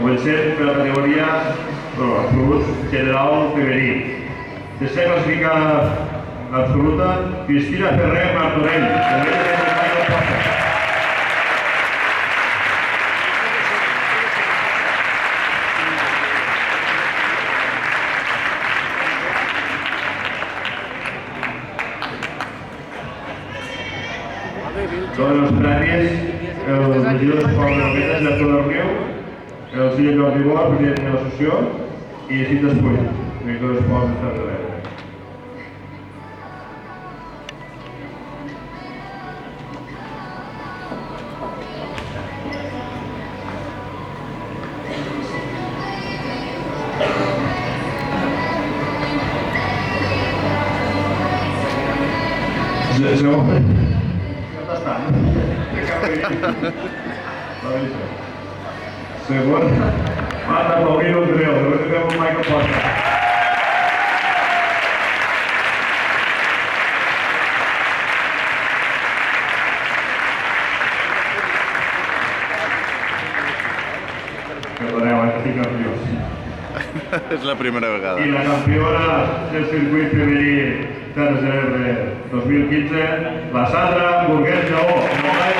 Comencem per la categoria absolut general femení. Tercera classificada absoluta, Cristina Ferrer Martorell. Donen els premis el regidor d'Esport de Roquetes, director de la reunió, el senyor Jordi Boa, president de l'associació, i Cinta Espull, director d'Esport de Sant Andreu. Segona, Marta Paulino Andreu, després fem un Michael Porta. Perdoneu, que estic nerviós. És la primera vegada. I la campiona del circuit femení TRCR 2015, la Sandra Burgués Lleó.